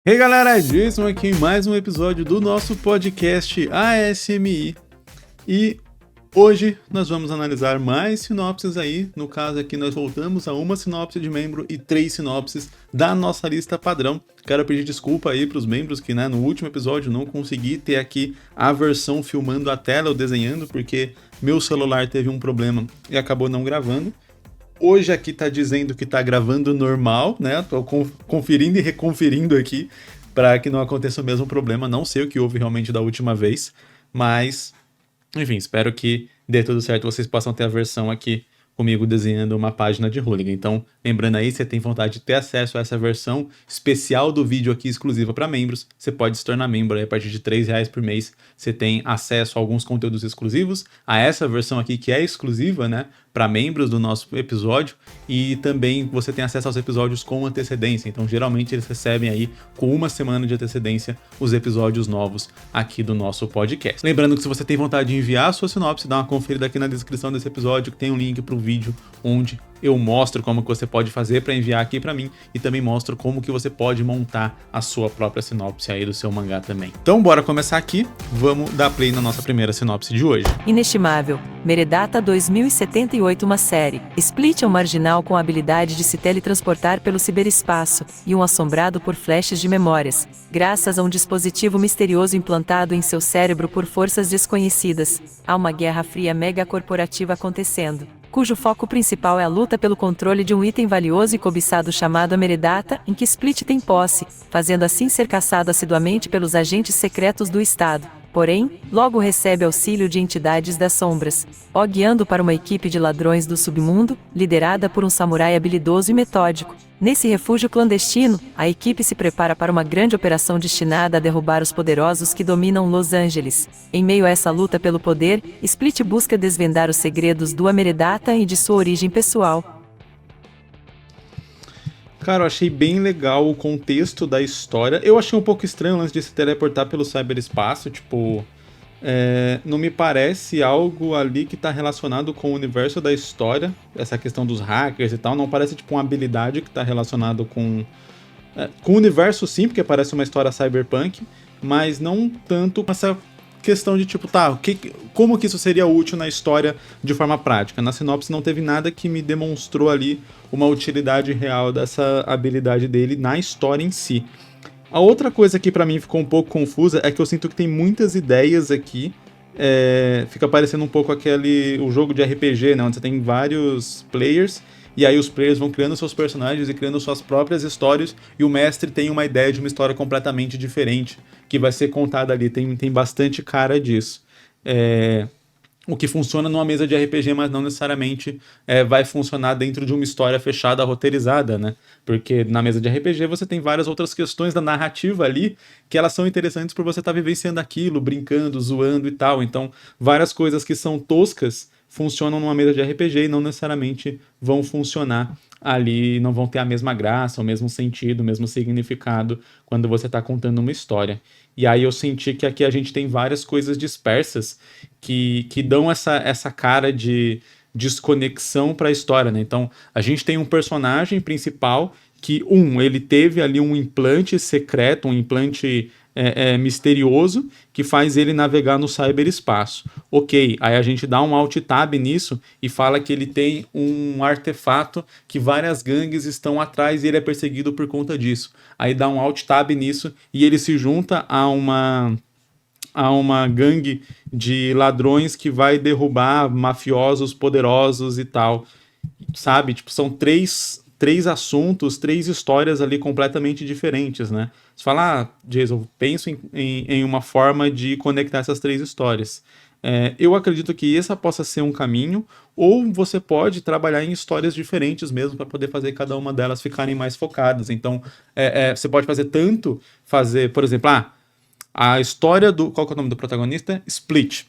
Hey galera, Jason aqui em mais um episódio do nosso podcast ASMI e hoje nós vamos analisar mais sinopses aí. No caso aqui nós voltamos a uma sinopse de membro e 3 sinopses da nossa lista padrão. Quero pedir desculpa aí para os membros que no último episódio não consegui ter aqui a versão filmando a tela ou desenhando porque meu celular teve um problema e acabou não gravando. Hoje aqui tá dizendo que tá gravando normal, né? Tô conferindo e reconferindo aqui para que não aconteça o mesmo problema. Não sei o que houve realmente da última vez, mas enfim, espero que dê tudo certo. Vocês possam ter a versão aqui comigo desenhando uma página de Hooligan. Então, lembrando aí, se você tem vontade de ter acesso a essa versão especial do vídeo aqui exclusiva para membros, você pode se tornar membro aí a partir de R$3 por mês. Você tem acesso a alguns conteúdos exclusivos, a essa versão aqui que é exclusiva, né, para membros do nosso episódio, e também você tem acesso aos episódios com antecedência. Então, geralmente eles recebem aí com uma semana de antecedência os episódios novos aqui do nosso podcast. Lembrando que se você tem vontade de enviar a sua sinopse, dá uma conferida aqui na descrição desse episódio que tem um link para o vídeo onde eu mostro como que você pode fazer para enviar aqui para mim e também mostro como que você pode montar a sua própria sinopse aí do seu mangá também. Então bora começar aqui, vamos dar play na nossa primeira sinopse de hoje. Inestimável, Meredata 2078, uma série. Split é um marginal com a habilidade de se teletransportar pelo ciberespaço e um assombrado por flashes de memórias, graças a um dispositivo misterioso implantado em seu cérebro por forças desconhecidas. Há uma guerra fria megacorporativa acontecendo, cujo foco principal é a luta pelo controle de um item valioso e cobiçado chamado a Meredata, em que Split tem posse, fazendo assim ser caçado assiduamente pelos agentes secretos do Estado. Porém, logo recebe auxílio de entidades das sombras, guiando para uma equipe de ladrões do submundo, liderada por um samurai habilidoso e metódico. Nesse refúgio clandestino, a equipe se prepara para uma grande operação destinada a derrubar os poderosos que dominam Los Angeles. Em meio a essa luta pelo poder, Split busca desvendar os segredos do Meredata e de sua origem pessoal. Cara, eu achei bem legal o contexto da história. Eu achei um pouco estranho o lance de se teleportar pelo cyberespaço, tipo... não me parece algo ali que tá relacionado com o universo da história, essa questão dos hackers e tal, não parece tipo uma habilidade que tá relacionado com o universo sim, porque parece uma história cyberpunk, mas não tanto com essa questão de tipo, como que isso seria útil na história de forma prática. Na sinopse não teve nada que me demonstrou ali uma utilidade real dessa habilidade dele na história em si. A outra coisa que pra mim ficou um pouco confusa é que eu sinto que tem muitas ideias aqui. Fica parecendo um pouco o jogo de RPG, né? Onde você tem vários players, e aí os players vão criando seus personagens e criando suas próprias histórias, e o mestre tem uma ideia de uma história completamente diferente, que vai ser contada ali. Tem bastante cara disso. O que funciona numa mesa de RPG, mas não necessariamente vai funcionar dentro de uma história fechada, roteirizada, né? Porque na mesa de RPG você tem várias outras questões da narrativa ali que elas são interessantes por você estar vivenciando aquilo, brincando, zoando e tal. Então, várias coisas que são toscas funcionam numa mesa de RPG e não necessariamente vão funcionar ali, não vão ter a mesma graça, o mesmo sentido, o mesmo significado quando você está contando uma história. E aí eu senti que aqui a gente tem várias coisas dispersas que dão essa cara de desconexão para a história, né? Então, a gente tem um personagem principal que, ele teve ali um implante secreto, um implante misterioso, que faz ele navegar no cyberespaço. Ok, aí a gente dá um alt tab nisso e fala que ele tem um artefato que várias gangues estão atrás e ele é perseguido por conta disso. Aí dá um alt tab nisso e ele se junta a uma gangue de ladrões que vai derrubar mafiosos poderosos e tal, sabe? Tipo, são três assuntos, 3 histórias ali completamente diferentes, né? Você fala, Jason, penso em uma forma de conectar essas 3 histórias. Eu acredito que esse possa ser um caminho, ou você pode trabalhar em histórias diferentes mesmo para poder fazer cada uma delas ficarem mais focadas. Então, você pode fazer, por exemplo, a história do... Qual que é o nome do protagonista? Split.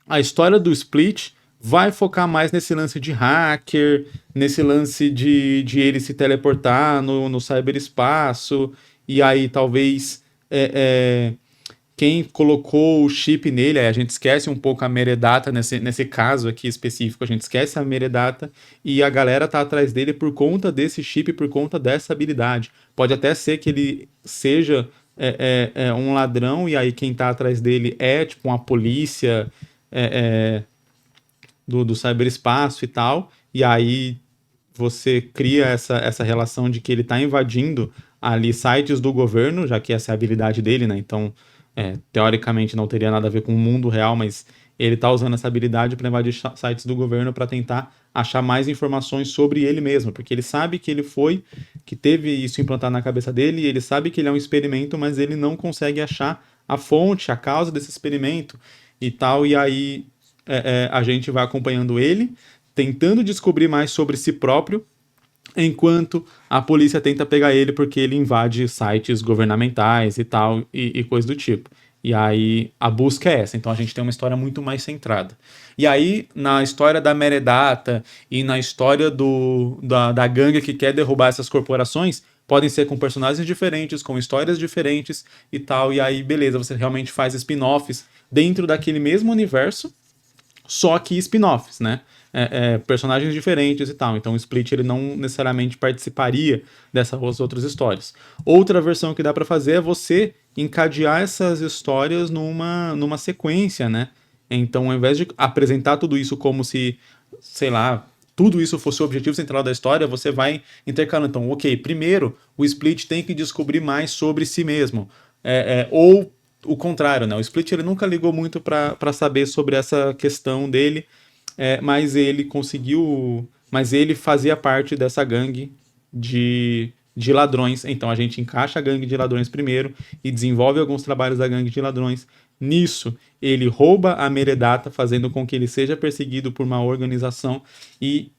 A história do Split vai focar mais nesse lance de hacker, nesse lance de ele se teleportar no cyberespaço, e aí talvez quem colocou o chip nele, a gente esquece um pouco a Meredata nesse caso aqui específico, a gente esquece a Meredata e a galera tá atrás dele por conta desse chip, por conta dessa habilidade. Pode até ser que ele seja é um ladrão, e aí quem tá atrás dele é tipo uma polícia é, é, do cyberespaço e tal, e aí você cria essa relação de que ele está invadindo ali sites do governo, já que essa é a habilidade dele, né? Então, teoricamente não teria nada a ver com o mundo real, mas ele está usando essa habilidade para invadir sites do governo para tentar achar mais informações sobre ele mesmo, porque ele sabe que que teve isso implantado na cabeça dele, e ele sabe que ele é um experimento, mas ele não consegue achar a fonte, a causa desse experimento e tal, e aí a gente vai acompanhando ele, tentando descobrir mais sobre si próprio, enquanto a polícia tenta pegar ele porque ele invade sites governamentais e tal, e coisa do tipo. E aí a busca é essa, então a gente tem uma história muito mais centrada. E aí, na história da Meredata e na história da gangue que quer derrubar essas corporações, podem ser com personagens diferentes, com histórias diferentes e tal, e aí beleza, você realmente faz spin-offs dentro daquele mesmo universo, só que spin-offs, né? Personagens diferentes e tal. Então o Split ele não necessariamente participaria dessas outras histórias. Outra versão que dá para fazer é você encadear essas histórias numa sequência, né? Então, ao invés de apresentar tudo isso como se, sei lá, tudo isso fosse o objetivo central da história, você vai intercalando. Então, ok, primeiro o Split tem que descobrir mais sobre si mesmo. Ou o contrário, né? O Split ele nunca ligou muito para saber sobre essa questão dele, mas ele conseguiu. Mas ele fazia parte dessa gangue de ladrões. Então a gente encaixa a gangue de ladrões primeiro e desenvolve alguns trabalhos da gangue de ladrões. Nisso, ele rouba a Meredata, fazendo com que ele seja perseguido por uma organização, e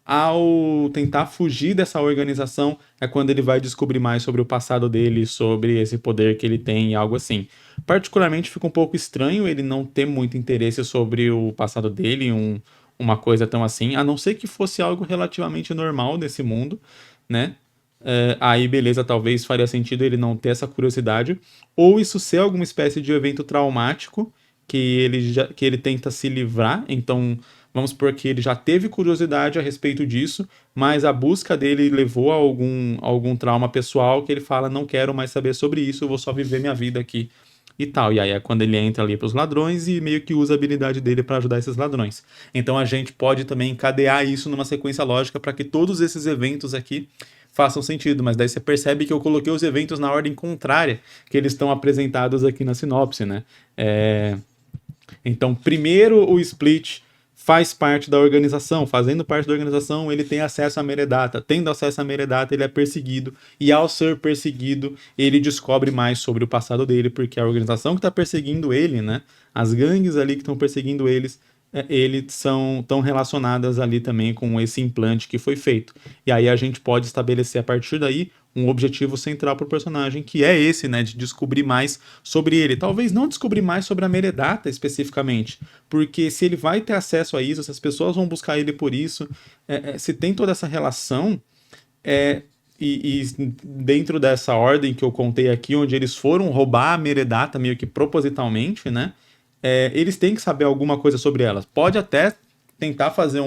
ao tentar fugir dessa organização é quando ele vai descobrir mais sobre o passado dele, sobre esse poder que ele tem e algo assim. Particularmente fica um pouco estranho ele não ter muito interesse sobre o passado dele, uma coisa tão assim, a não ser que fosse algo relativamente normal nesse mundo, né? Aí beleza, talvez faria sentido ele não ter essa curiosidade, ou isso ser alguma espécie de evento traumático que ele tenta se livrar. Então vamos supor que ele já teve curiosidade a respeito disso, mas a busca dele levou a algum trauma pessoal que ele fala, não quero mais saber sobre isso, eu vou só viver minha vida aqui e tal. E aí é quando ele entra ali para os ladrões e meio que usa a habilidade dele para ajudar esses ladrões. Então a gente pode também encadear isso numa sequência lógica para que todos esses eventos aqui façam sentido, mas daí você percebe que eu coloquei os eventos na ordem contrária que eles estão apresentados aqui na sinopse, né? Então, primeiro o Split faz parte da organização, fazendo parte da organização, ele tem acesso à Meredata, tendo acesso à Meredata, ele é perseguido, e ao ser perseguido, ele descobre mais sobre o passado dele, porque a organização que está perseguindo ele, né, as gangues ali que estão perseguindo eles são tão relacionadas ali também com esse implante que foi feito. E aí a gente pode estabelecer a partir daí um objetivo central para o personagem, que é esse, né, de descobrir mais sobre ele. Talvez não descobrir mais sobre a Meredata especificamente, porque se ele vai ter acesso a isso, se as pessoas vão buscar ele por isso, se tem toda essa relação, e dentro dessa ordem que eu contei aqui, onde eles foram roubar a Meredata meio que propositalmente, né, eles têm que saber alguma coisa sobre elas. Pode até tentar fazer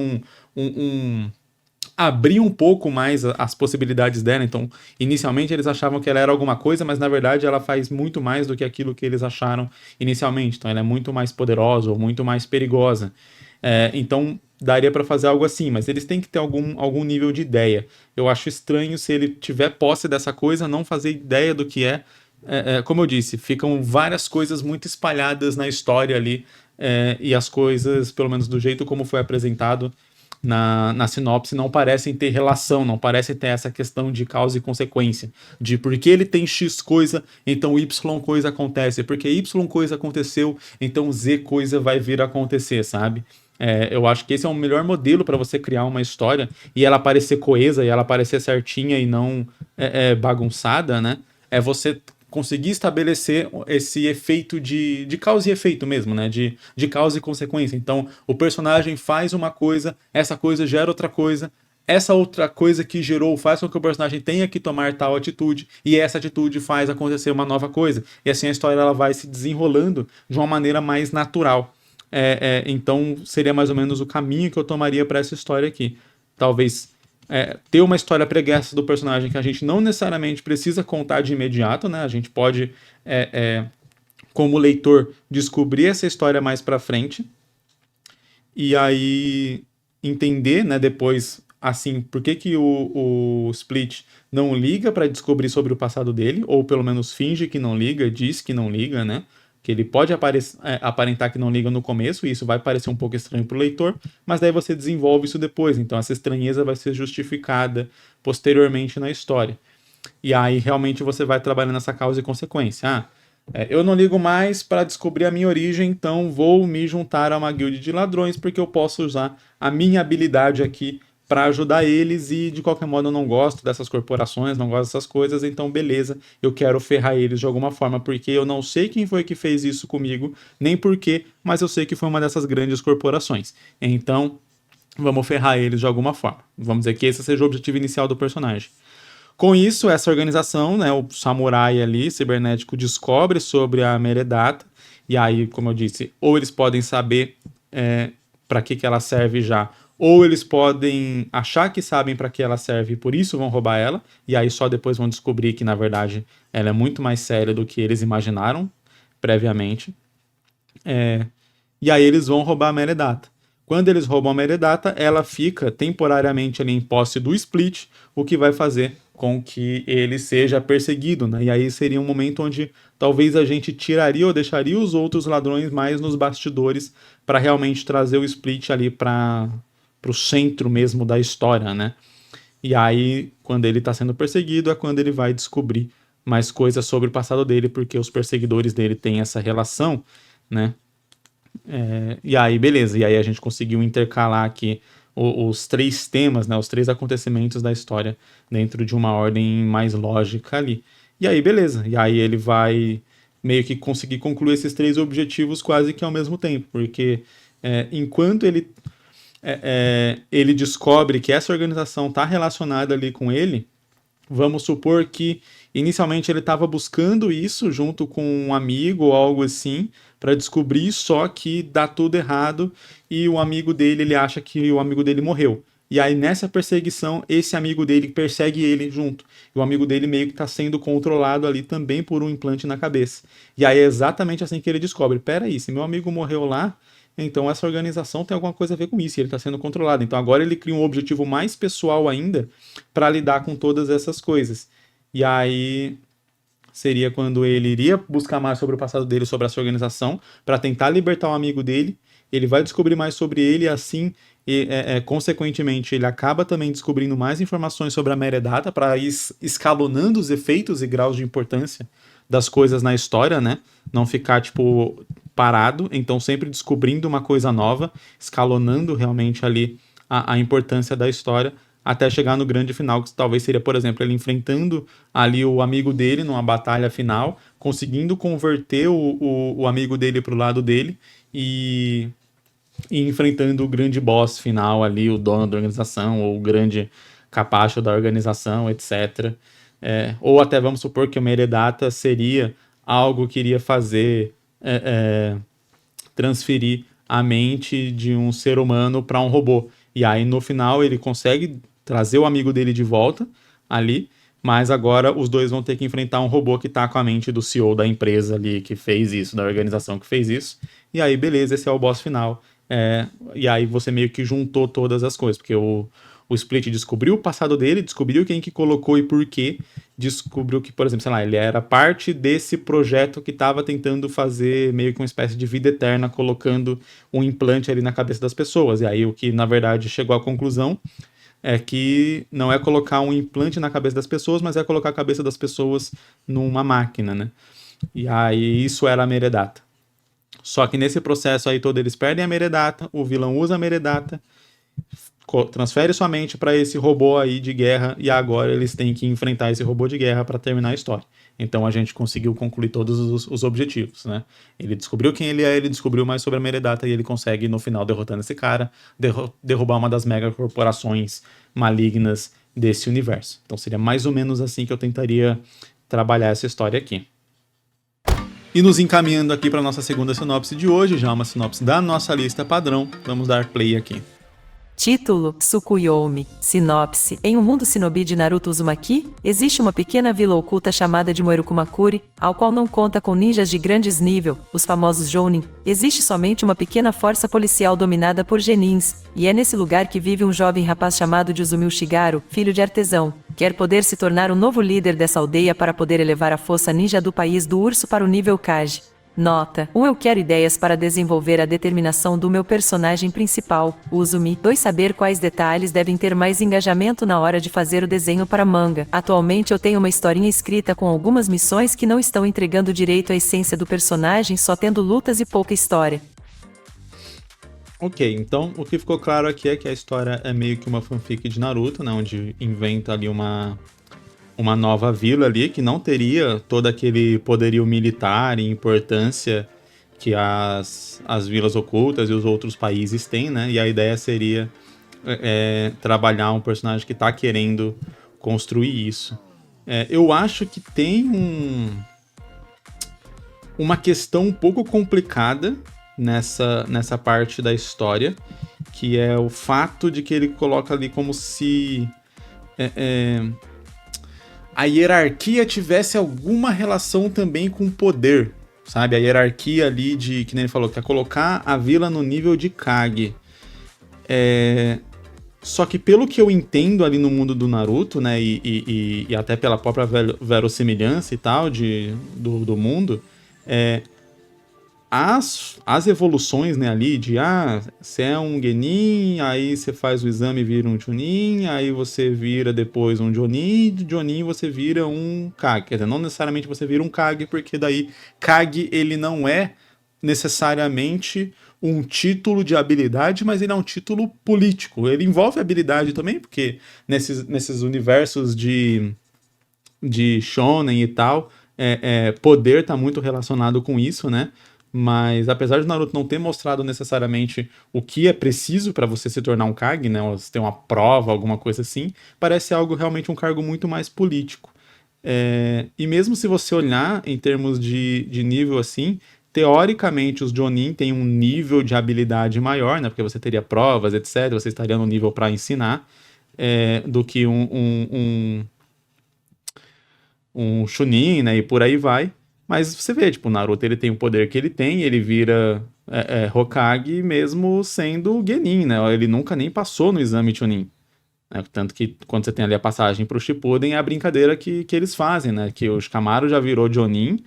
abrir um pouco mais as possibilidades dela. Então, inicialmente eles achavam que ela era alguma coisa, mas na verdade ela faz muito mais do que aquilo que eles acharam inicialmente. Então, ela é muito mais poderosa ou muito mais perigosa. Então, daria para fazer algo assim, mas eles têm que ter algum nível de ideia. Eu acho estranho se ele tiver posse dessa coisa, não fazer ideia do que é. Como eu disse, ficam várias coisas muito espalhadas na história ali, e as coisas, pelo menos do jeito como foi apresentado na sinopse, não parecem ter relação, não parecem ter essa questão de causa e consequência, de porque ele tem X coisa, então Y coisa acontece, porque Y coisa aconteceu, então Z coisa vai vir a acontecer, sabe? Eu acho que esse é o melhor modelo para você criar uma história e ela parecer coesa e ela parecer certinha e não bagunçada, né? É você conseguir estabelecer esse efeito de causa e efeito mesmo, né? De causa e consequência. Então, o personagem faz uma coisa, essa coisa gera outra coisa, essa outra coisa que gerou faz com que o personagem tenha que tomar tal atitude, e essa atitude faz acontecer uma nova coisa. E assim a história ela vai se desenrolando de uma maneira mais natural. Então, seria mais ou menos o caminho que eu tomaria para essa história aqui. Talvez ter uma história pregressa do personagem que a gente não necessariamente precisa contar de imediato, né? A gente pode, como leitor, descobrir essa história mais pra frente e aí entender, né, depois, assim, por que que o Split não liga pra descobrir sobre o passado dele, ou pelo menos finge que não liga, diz que não liga, né? Que ele pode aparentar que não liga no começo, e isso vai parecer um pouco estranho pro leitor, mas daí você desenvolve isso depois, então essa estranheza vai ser justificada posteriormente na história. E aí realmente você vai trabalhando essa causa e consequência. Eu não ligo mais para descobrir a minha origem, então vou me juntar a uma guilda de ladrões porque eu posso usar a minha habilidade aqui para ajudar eles e de qualquer modo eu não gosto dessas corporações, não gosto dessas coisas, então beleza, eu quero ferrar eles de alguma forma porque eu não sei quem foi que fez isso comigo, nem porquê, mas eu sei que foi uma dessas grandes corporações. Então, vamos ferrar eles de alguma forma. Vamos dizer que esse seja o objetivo inicial do personagem. Com isso, essa organização, né, o samurai ali, cibernético, descobre sobre a Meredata, e aí, como eu disse, ou eles podem saber para que ela serve já, ou eles podem achar que sabem para que ela serve e por isso vão roubar ela, e aí só depois vão descobrir que, na verdade, ela é muito mais séria do que eles imaginaram previamente. E aí eles vão roubar a Meredata. Quando eles roubam a Meredata, ela fica temporariamente ali em posse do Split, o que vai fazer com que ele seja perseguido, né? E aí seria um momento onde talvez a gente tiraria ou deixaria os outros ladrões mais nos bastidores para realmente trazer o Split ali para o centro mesmo da história, né? E aí, quando ele está sendo perseguido, é quando ele vai descobrir mais coisas sobre o passado dele, porque os perseguidores dele têm essa relação, né? E aí, beleza. E aí a gente conseguiu intercalar aqui os três temas, né? Os três acontecimentos da história dentro de uma ordem mais lógica ali. E aí, beleza. E aí ele vai meio que conseguir concluir esses três objetivos quase que ao mesmo tempo, porque enquanto ele descobre que essa organização está relacionada ali com ele, vamos supor que inicialmente ele estava buscando isso junto com um amigo ou algo assim para descobrir, só que dá tudo errado e o amigo dele, ele acha que o amigo dele morreu. E aí nessa perseguição, esse amigo dele persegue ele junto. E o amigo dele meio que está sendo controlado ali também por um implante na cabeça. E aí é exatamente assim que ele descobre, peraí, se meu amigo morreu lá, então essa organização tem alguma coisa a ver com isso, e ele está sendo controlado. Então agora ele cria um objetivo mais pessoal ainda para lidar com todas essas coisas. E aí seria quando ele iria buscar mais sobre o passado dele, sobre essa organização, para tentar libertar um amigo dele. Ele vai descobrir mais sobre ele e assim, consequentemente, ele acaba também descobrindo mais informações sobre a Meredata para ir escalonando os efeitos e graus de importância das coisas na história, né? Não ficar, tipo, parado, então sempre descobrindo uma coisa nova, escalonando realmente ali a importância da história, até chegar no grande final, que talvez seria, por exemplo, ele enfrentando ali o amigo dele numa batalha final, conseguindo converter o amigo dele pro lado dele e enfrentando o grande boss final ali, o dono da organização, ou o grande capacho da organização, etc. Ou até vamos supor que uma Meredata seria algo que iria fazer transferir a mente de um ser humano para um robô. E aí no final ele consegue trazer o amigo dele de volta ali, mas agora os dois vão ter que enfrentar um robô que tá com a mente do CEO da empresa ali que fez isso, da organização que fez isso. E aí, beleza, esse é o boss final. E aí você meio que juntou todas as coisas, porque o Split descobriu o passado dele, descobriu quem que colocou e por quê, descobriu que, por exemplo, sei lá, ele era parte desse projeto que estava tentando fazer meio que uma espécie de vida eterna, colocando um implante ali na cabeça das pessoas. E aí o que, na verdade, chegou à conclusão é que não é colocar um implante na cabeça das pessoas, mas é colocar a cabeça das pessoas numa máquina, né? E aí isso era a Meredata. Só que nesse processo aí todo eles perdem a Meredata, o vilão usa a Meredata, transfere sua mente para esse robô aí de guerra e agora eles têm que enfrentar esse robô de guerra para terminar a história. Então a gente conseguiu concluir todos os objetivos, né? Ele descobriu quem ele é, ele descobriu mais sobre a Meredata e ele consegue no final, derrotando esse cara, derrubar uma das megacorporações malignas desse universo. Então seria mais ou menos assim que eu tentaria trabalhar essa história aqui. E nos encaminhando aqui para nossa segunda sinopse de hoje, já uma sinopse da nossa lista padrão, vamos dar play aqui. Título: Tsukuyomi. Sinopse: em um mundo shinobi de Naruto Uzumaki, existe uma pequena vila oculta chamada de Moerukumakuri, ao qual não conta com ninjas de grandes nível, os famosos Jounin. Existe somente uma pequena força policial dominada por genins, e é nesse lugar que vive um jovem rapaz chamado de Uzumi Ushigaru, filho de artesão. Quer poder se tornar o novo líder dessa aldeia para poder elevar a força ninja do país do urso para o nível Kage. Nota: 1. Eu quero ideias para desenvolver a determinação do meu personagem principal, Uzumi. 2. Saber quais detalhes devem ter mais engajamento na hora de fazer o desenho para manga. Atualmente eu tenho uma historinha escrita com algumas missões que não estão entregando direito à essência do personagem, só tendo lutas e pouca história. Ok, então o que ficou claro aqui é que a história é meio que uma fanfic de Naruto, né, onde inventa ali uma nova vila ali que não teria todo aquele poderio militar e importância que as vilas ocultas e os outros países têm, né? E a ideia seria trabalhar um personagem que está querendo construir isso. Eu acho que tem uma questão um pouco complicada nessa parte da história, que é o fato de que ele coloca ali como se a hierarquia tivesse alguma relação também com o poder, sabe? A hierarquia ali de, que nem ele falou, que é colocar a vila no nível de Kage. Só que pelo que eu entendo ali no mundo do Naruto, né, e até pela própria verossimilhança e tal do mundo, as evoluções, né, ali de você é um Genin, aí você faz o exame e vira um Chunin, aí você vira depois um Jonin, de Jonin você vira um Kage. Quer dizer, não necessariamente você vira um Kage, porque daí Kage ele não é necessariamente um título de habilidade, mas ele é um título político. Ele envolve habilidade também, porque nesses universos de shonen e tal, poder tá muito relacionado com isso, né? Mas apesar de Naruto não ter mostrado necessariamente o que é preciso para você se tornar um Kage, né? Ou se tem uma prova, alguma coisa assim, parece algo realmente um cargo muito mais político. E mesmo se você olhar em termos de nível assim, teoricamente os Jonin têm um nível de habilidade maior, né? Porque você teria provas, etc. Você estaria no nível para ensinar, do que um Chunin, né? E por aí vai. Mas você vê, tipo, o Naruto ele tem o poder que ele tem, ele vira Hokage mesmo sendo Genin, né? Ele nunca nem passou no exame Chunin. Né? Tanto que quando você tem ali a passagem pro Shippuden é a brincadeira que eles fazem, né? Que o Shikamaru já virou Jonin,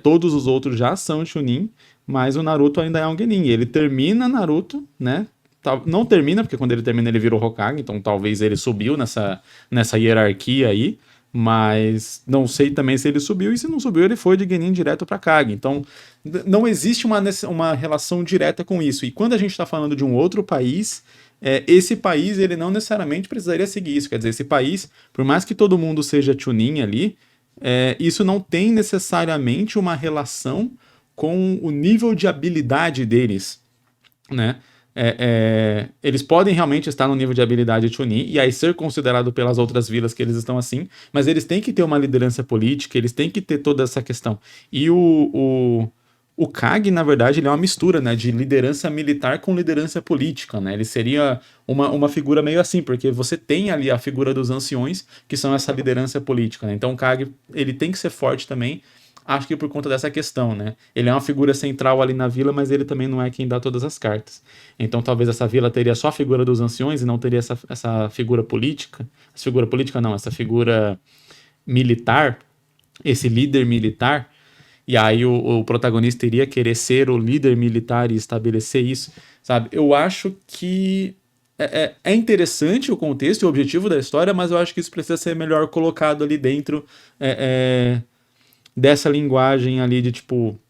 todos os outros já são Chunin, mas o Naruto ainda é um Genin. E ele termina Naruto, né? Não termina, porque quando ele termina ele vira o Hokage, então talvez ele subiu nessa hierarquia aí, mas não sei também se ele subiu, e se não subiu ele foi de Genin direto para Kage. Então não existe uma relação direta com isso. E quando a gente está falando de um outro país, esse país ele não necessariamente precisaria seguir isso. Quer dizer, esse país, por mais que todo mundo seja Chunin ali, isso não tem necessariamente uma relação com o nível de habilidade deles, né? Eles podem realmente estar no nível de habilidade Chunin e aí ser considerado pelas outras vilas que eles estão assim, mas eles têm que ter uma liderança política, eles têm que ter toda essa questão. E o Kage, na verdade, ele é uma mistura, né, de liderança militar com liderança política, né? Ele seria uma figura meio assim, porque você tem ali a figura dos anciões, que são essa liderança política, né? Então o Kage, ele tem que ser forte também, acho que por conta dessa questão, né? Ele é uma figura central ali na vila, mas ele também não é quem dá todas as cartas. Então talvez essa vila teria só a figura dos anciões e não teria essa figura política. Essa figura política não, essa figura militar, esse líder militar. E aí o protagonista iria querer ser o líder militar e estabelecer isso, sabe? Eu acho que é interessante o contexto e o objetivo da história, mas eu acho que isso precisa ser melhor colocado ali dentro dessa linguagem ali de tipo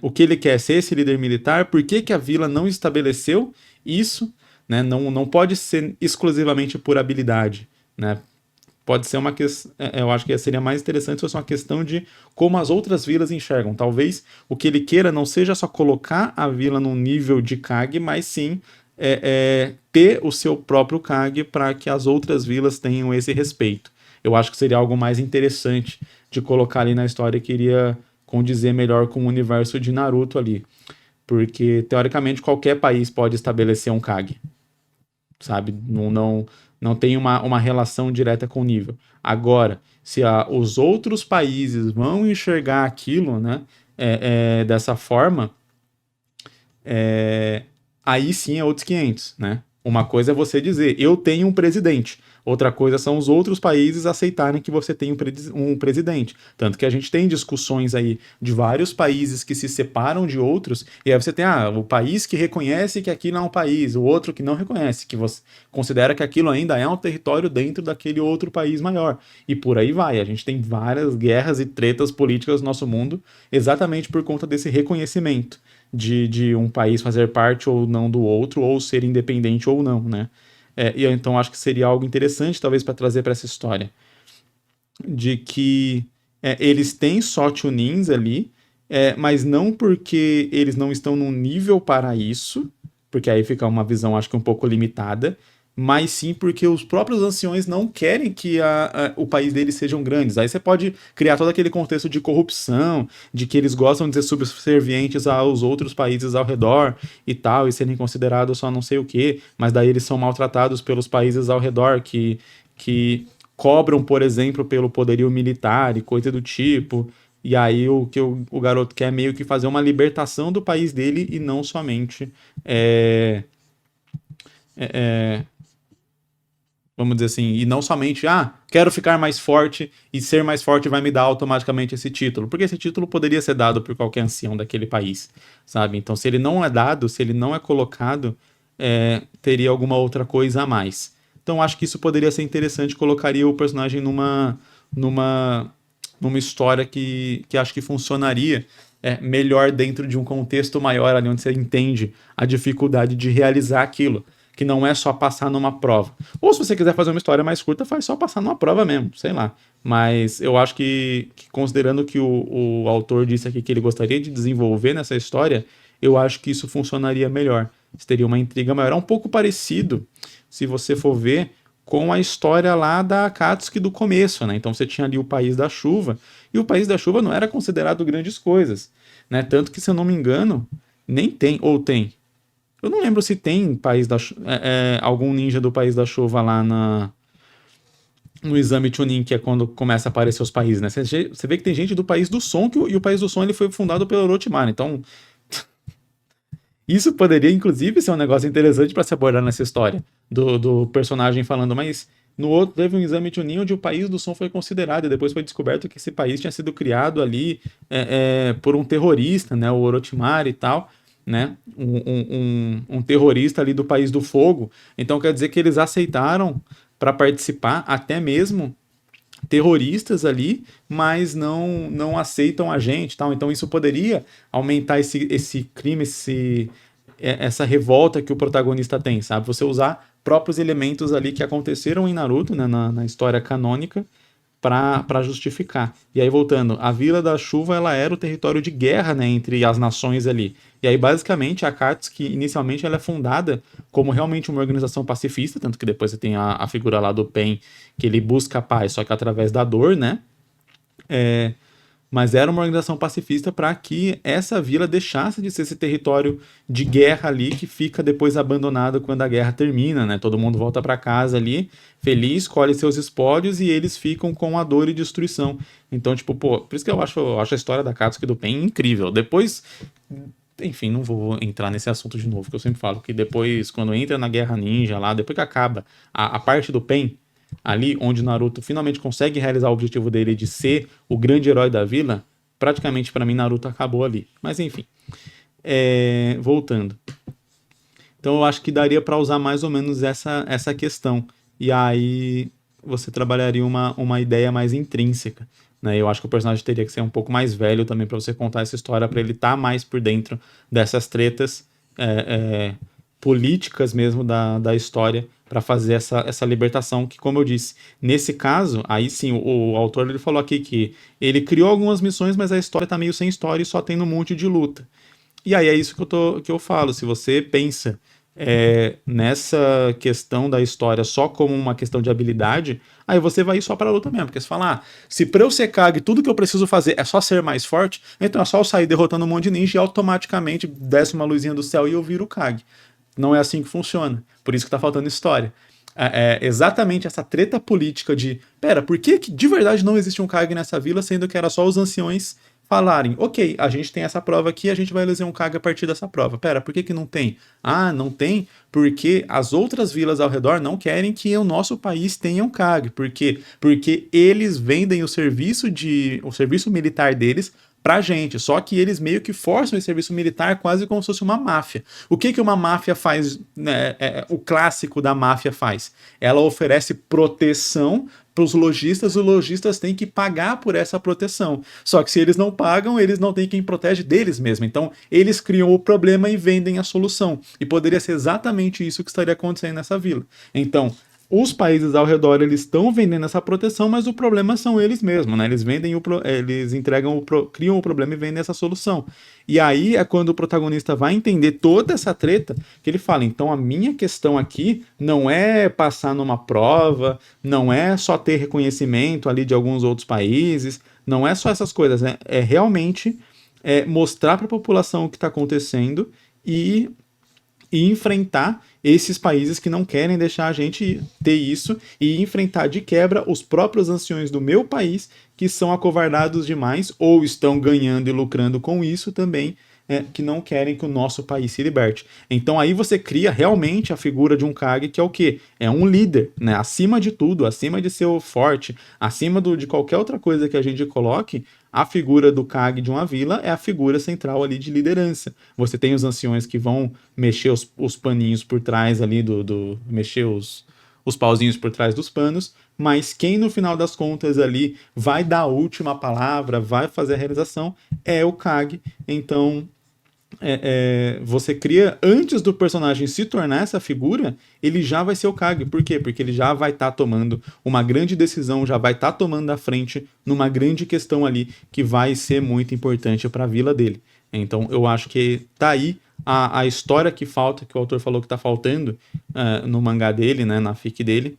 o que ele quer ser esse líder militar, por que a vila não estabeleceu isso, né? Não pode ser exclusivamente por habilidade, né? Pode ser uma questão. Eu acho que seria mais interessante se fosse uma questão de como as outras vilas enxergam. Talvez o que ele queira não seja só colocar a vila num nível de Kage, mas sim ter o seu próprio Kage para que as outras vilas tenham esse respeito. Eu acho que seria algo mais interessante de colocar ali na história que iria condizer melhor com o universo de Naruto ali. Porque, teoricamente, qualquer país pode estabelecer um Kage. sabe? Não tem uma relação direta com o nível. Agora, se os outros países vão enxergar aquilo, né, dessa forma, aí sim é outros 500, né? Uma coisa é você dizer, eu tenho um presidente. Outra coisa são os outros países aceitarem que você tem um presidente. Tanto que a gente tem discussões aí de vários países que se separam de outros, e aí você tem o país que reconhece que aquilo é um país, o outro que não reconhece, que você considera que aquilo ainda é um território dentro daquele outro país maior. E por aí vai. A gente tem várias guerras e tretas políticas no nosso mundo exatamente por conta desse reconhecimento de um país fazer parte ou não do outro, ou ser independente ou não, né? E então acho que seria algo interessante, talvez, para trazer para essa história, de que eles têm só Chunins ali, mas não porque eles não estão num nível para isso, porque aí fica uma visão, acho que um pouco limitada, mas sim porque os próprios anciões não querem que o país deles sejam grandes. Aí você pode criar todo aquele contexto de corrupção, de que eles gostam de ser subservientes aos outros países ao redor e tal, e serem considerados só não sei o quê, mas daí eles são maltratados pelos países ao redor que cobram, por exemplo, pelo poderio militar e coisa do tipo. E aí o que o garoto quer é meio que fazer uma libertação do país dele e não somente vamos dizer assim, e não somente, quero ficar mais forte e ser mais forte vai me dar automaticamente esse título, porque esse título poderia ser dado por qualquer ancião daquele país, sabe? Então, se ele não é dado, se ele não é colocado, teria alguma outra coisa a mais. Então, acho que isso poderia ser interessante, colocaria o personagem numa história que acho que funcionaria melhor dentro de um contexto maior ali, onde você entende a dificuldade de realizar aquilo, que não é só passar numa prova. Ou se você quiser fazer uma história mais curta, faz só passar numa prova mesmo, sei lá. Mas eu acho que considerando que o autor disse aqui que ele gostaria de desenvolver nessa história, eu acho que isso funcionaria melhor. Teria uma intriga maior. É um pouco parecido, se você for ver, com a história lá da Akatsuki do começo, né? Então você tinha ali o País da Chuva, e o País da Chuva não era considerado grandes coisas, né? Tanto que, se eu não me engano, nem tem, ou tem. Eu não lembro se tem algum ninja do País da Chuva lá no exame Chunin, que é quando começa a aparecer os países, né? Você vê que tem gente do País do Som, e o País do Som ele foi fundado pelo Orochimaru. Então, isso poderia, inclusive, ser um negócio interessante para se abordar nessa história, do personagem falando, mas no outro teve um exame Chunin onde o País do Som foi considerado, e depois foi descoberto que esse país tinha sido criado ali por um terrorista, né? O Orochimaru e tal, né? Um terrorista ali do País do Fogo. Então quer dizer que eles aceitaram para participar até mesmo terroristas ali, mas não aceitam a gente, tal. Então isso poderia aumentar esse crime, essa revolta que o protagonista tem, sabe? Você usar próprios elementos ali que aconteceram em Naruto, né, na história canônica, para justificar. E aí, voltando, a Vila da Chuva, ela era o território de guerra, né, entre as nações ali. E aí, basicamente, a Akatsuki, inicialmente, ela é fundada como realmente uma organização pacifista, tanto que depois você tem a figura lá do Pen, que ele busca a paz, só que através da dor, né? Mas era uma organização pacifista para que essa vila deixasse de ser esse território de guerra ali que fica depois abandonado quando a guerra termina, né? Todo mundo volta para casa ali, feliz, colhe seus espólios e eles ficam com a dor e destruição. Então, tipo, por isso que eu acho a história da Katsuki do Pen incrível. Depois, enfim, não vou entrar nesse assunto de novo, que eu sempre falo que depois, quando entra na Guerra Ninja lá, depois que acaba a parte do Pen, ali onde Naruto finalmente consegue realizar o objetivo dele de ser o grande herói da vila, praticamente para mim Naruto acabou ali. Mas enfim, voltando. Então eu acho que daria para usar mais ou menos essa questão. E aí você trabalharia uma ideia mais intrínseca. Né? Eu acho que o personagem teria que ser um pouco mais velho também para você contar essa história, para ele estar mais por dentro dessas tretas políticas mesmo da história, para fazer essa libertação, que, como eu disse, nesse caso, aí sim, o autor ele falou aqui que ele criou algumas missões, mas a história tá meio sem história e só tem um monte de luta. E aí é isso que eu falo, se você pensa nessa questão da história só como uma questão de habilidade, aí você vai ir só pra luta mesmo, porque você fala, se pra eu ser Kage, tudo que eu preciso fazer é só ser mais forte, então é só eu sair derrotando um monte de ninja e automaticamente desce uma luzinha do céu e eu viro Kage. Não é assim que funciona. Por isso que tá faltando história. É exatamente essa treta política de, pera, por que de verdade não existe um Kage nessa vila, sendo que era só os anciões falarem, ok, a gente tem essa prova aqui, a gente vai eleger um Kage a partir dessa prova. Pera, por que não tem? Ah, não tem porque as outras vilas ao redor não querem que o nosso país tenha um Kage. Por quê? Porque eles vendem o serviço militar deles pra gente, só que eles meio que forçam esse serviço militar quase como se fosse uma máfia. O que uma máfia faz, né, o clássico da máfia faz? Ela oferece proteção para os lojistas têm que pagar por essa proteção. Só que se eles não pagam, eles não têm quem protege deles mesmo. Então, eles criam o problema e vendem a solução. E poderia ser exatamente isso que estaria acontecendo nessa vila. Então, os países ao redor eles estão vendendo essa proteção, mas o problema são eles mesmos, né? Eles vendem eles entregam criam o problema e vendem essa solução. E aí é quando o protagonista vai entender toda essa treta que ele fala, então a minha questão aqui não é passar numa prova, não é só ter reconhecimento ali de alguns outros países, não é só essas coisas, né? É realmente mostrar para a população o que está acontecendo e enfrentar esses países que não querem deixar a gente ter isso e enfrentar de quebra os próprios anciões do meu país que são acovardados demais ou estão ganhando e lucrando com isso também, que não querem que o nosso país se liberte. Então aí você cria realmente a figura de um Kage que é o quê? É um líder, né? Acima de tudo, acima de ser o forte, acima de qualquer outra coisa que a gente coloque, a figura do Kage de uma vila é a figura central ali de liderança. Você tem os anciões que vão mexer os paninhos por trás ali mexer os pauzinhos por trás dos panos, mas quem no final das contas ali vai dar a última palavra, vai fazer a realização, é o Kage. Então você cria, antes do personagem se tornar essa figura, ele já vai ser o Kage. Por quê? Porque ele já vai estar tomando uma grande decisão, já vai estar tomando a frente numa grande questão ali que vai ser muito importante para a vila dele. Então eu acho que tá aí a história que falta, que o autor falou que tá faltando no mangá dele, né, na fic dele.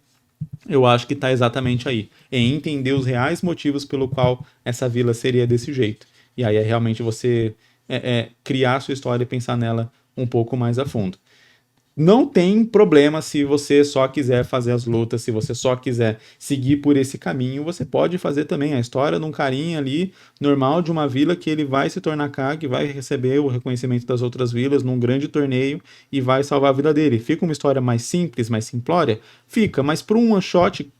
Eu acho que tá exatamente aí, em entender os reais motivos pelo qual essa vila seria desse jeito. E aí é realmente você criar a sua história e pensar nela um pouco mais a fundo. Não tem problema se você só quiser fazer as lutas, se você só quiser seguir por esse caminho, você pode fazer também a história de um carinha ali, normal, de uma vila que ele vai se tornar Kage, vai receber o reconhecimento das outras vilas num grande torneio e vai salvar a vida dele. Fica uma história mais simples, mais simplória? Fica, mas para um one shot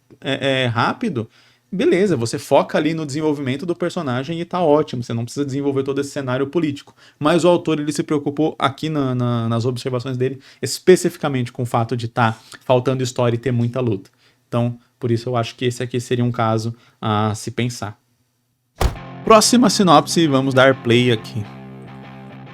rápido, beleza, você foca ali no desenvolvimento do personagem e tá ótimo, você não precisa desenvolver todo esse cenário político. Mas o autor ele se preocupou aqui nas observações dele, especificamente com o fato de estar faltando história e ter muita luta. Então, por isso eu acho que esse aqui seria um caso a se pensar. Próxima sinopse, vamos dar play aqui.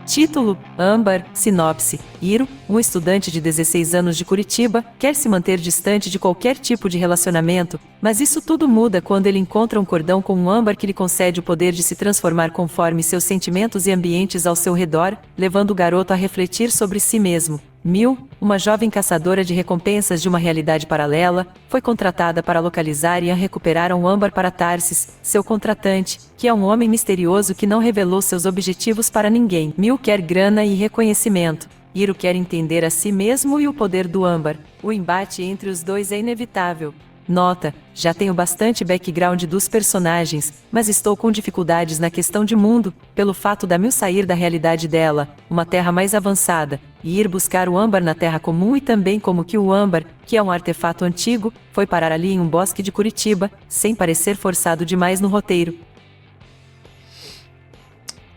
Título: Âmbar. Sinopse: Hiro, um estudante de 16 anos de Curitiba, quer se manter distante de qualquer tipo de relacionamento, mas isso tudo muda quando ele encontra um cordão com um âmbar que lhe concede o poder de se transformar conforme seus sentimentos e ambientes ao seu redor, levando o garoto a refletir sobre si mesmo. Mil, uma jovem caçadora de recompensas de uma realidade paralela, foi contratada para localizar e recuperar um âmbar para Tarsis, seu contratante, que é um homem misterioso que não revelou seus objetivos para ninguém. Mil quer grana e reconhecimento. Hiro quer entender a si mesmo e o poder do âmbar. O embate entre os dois é inevitável. Nota: já tenho bastante background dos personagens, mas estou com dificuldades na questão de mundo, pelo fato da Mil sair da realidade dela, uma terra mais avançada, e ir buscar o âmbar na terra comum e também como que o âmbar, que é um artefato antigo, foi parar ali em um bosque de Curitiba, sem parecer forçado demais no roteiro.